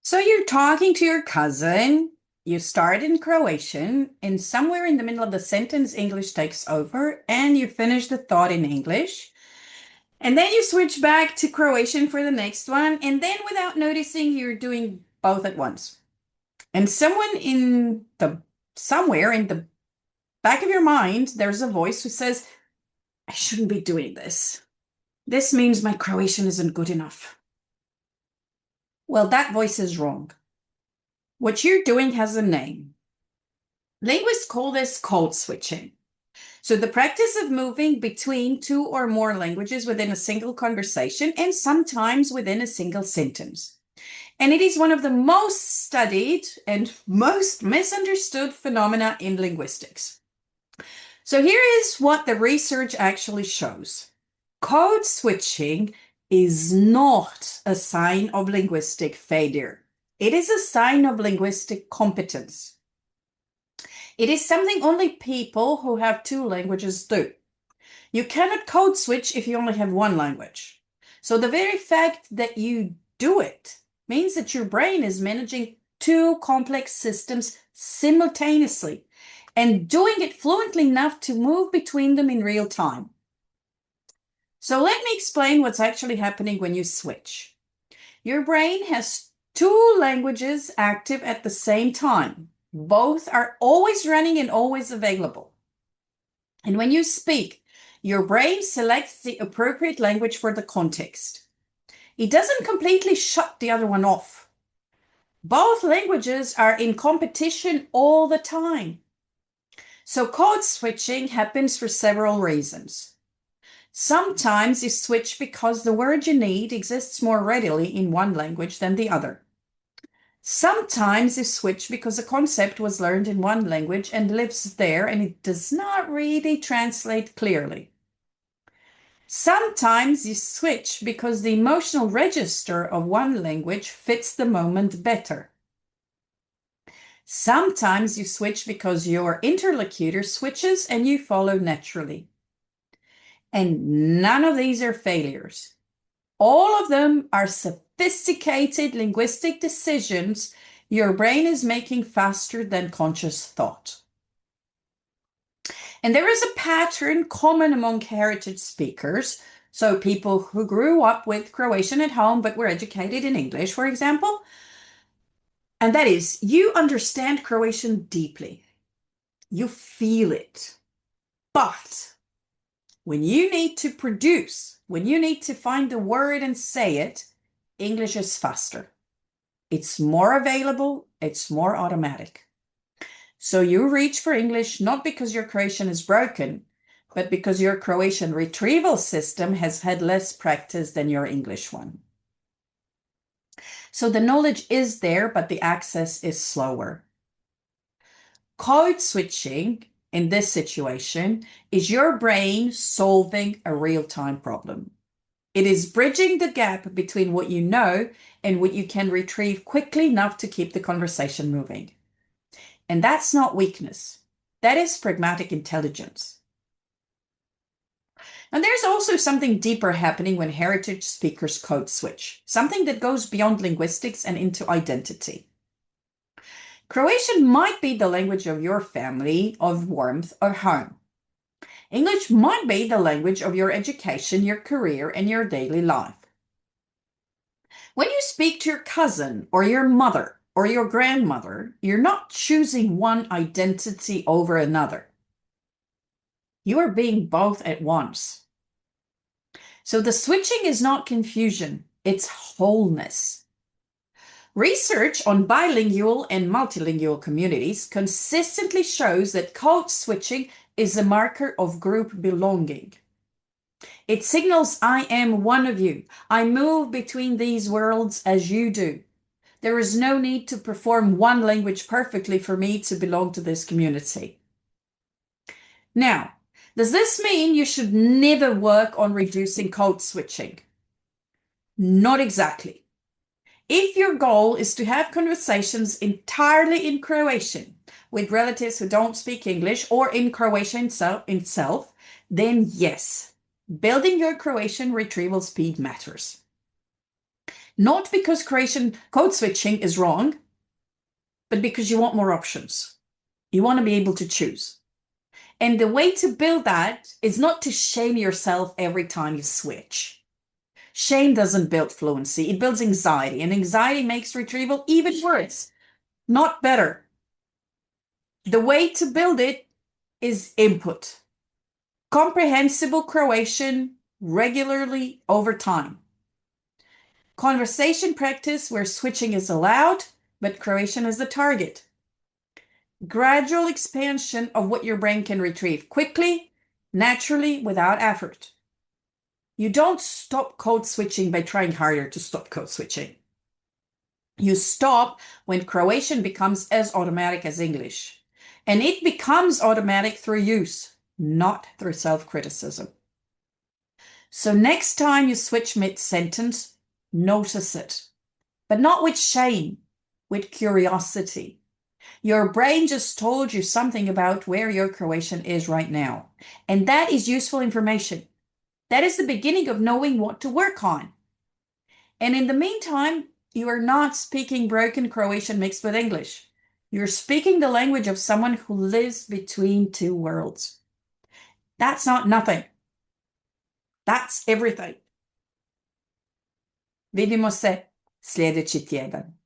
So you're talking to your cousin, you start in Croatian, and somewhere in the middle of the sentence, English takes over, and you finish the thought in English. And then you switch back to Croatian for the next one, and then without noticing, you're doing both at once. And somewhere in the back of your mind, there's a voice who says, I shouldn't be doing this. This means my Croatian isn't good enough. Well, that voice is wrong. What you're doing has a name. Linguists call this code switching. So the practice of moving between two or more languages within a single conversation and sometimes within a single sentence. And it is one of the most studied and most misunderstood phenomena in linguistics. So here is what the research actually shows. Code switching is not a sign of linguistic failure. It is a sign of linguistic competence. It is something only people who have two languages do. You cannot code switch if you only have one language. So the very fact that you do it means that your brain is managing two complex systems simultaneously and doing it fluently enough to move between them in real time. So let me explain what's actually happening when you switch. Your brain has two languages active at the same time. Both are always running and always available. And when you speak, your brain selects the appropriate language for the context. It doesn't completely shut the other one off. Both languages are in competition all the time. So code switching happens for several reasons. Sometimes you switch because the word you need exists more readily in one language than the other. Sometimes you switch because a concept was learned in one language and lives there and it does not really translate clearly. Sometimes you switch because the emotional register of one language fits the moment better. Sometimes you switch because your interlocutor switches and you follow naturally. And none of these are failures. All of them are sophisticated linguistic decisions your brain is making faster than conscious thought. And there is a pattern common among heritage speakers, so people who grew up with Croatian at home but were educated in English, for example. And that is, you understand Croatian deeply. You feel it. But when you need to produce, when you need to find the word and say it, English is faster. It's more available, it's more automatic. So you reach for English not because your Croatian is broken, but because your Croatian retrieval system has had less practice than your English one. So the knowledge is there, but the access is slower. Code switching in this situation is your brain solving a real-time problem. It is bridging the gap between what you know and what you can retrieve quickly enough to keep the conversation moving. And that's not weakness. That is pragmatic intelligence. And there's also something deeper happening when heritage speakers code switch, something that goes beyond linguistics and into identity. Croatian might be the language of your family, of warmth, or home. English might be the language of your education, your career, and your daily life. When you speak to your cousin or your mother or your grandmother, you're not choosing one identity over another. You are being both at once. So the switching is not confusion, it's wholeness. Research on bilingual and multilingual communities consistently shows that code switching is a marker of group belonging. It signals I am one of you. I move between these worlds as you do. There is no need to perform one language perfectly for me to belong to this community. Now, does this mean you should never work on reducing code switching? Not exactly. If your goal is to have conversations entirely in Croatian with relatives who don't speak English or in Croatian itself, then yes, building your Croatian retrieval speed matters. Not because Croatian code switching is wrong, but because you want more options. You want to be able to choose. And the way to build that is not to shame yourself every time you switch. Shame doesn't build fluency, it builds anxiety, and anxiety makes retrieval even worse, not better. The way to build it is input. Comprehensible Croatian regularly over time. Conversation practice where switching is allowed, but Croatian is the target. Gradual expansion of what your brain can retrieve quickly, naturally, without effort. You don't stop code switching by trying harder to stop code switching. You stop when Croatian becomes as automatic as English. And it becomes automatic through use, not through self-criticism. So next time you switch mid-sentence, notice it. But not with shame, with curiosity. Your brain just told you something about where your Croatian is right now. And that is useful information. That is the beginning of knowing what to work on. And in the meantime, you are not speaking broken Croatian mixed with English. You're speaking the language of someone who lives between two worlds. That's not nothing. That's everything. Vidimo se sljedeći tjedan.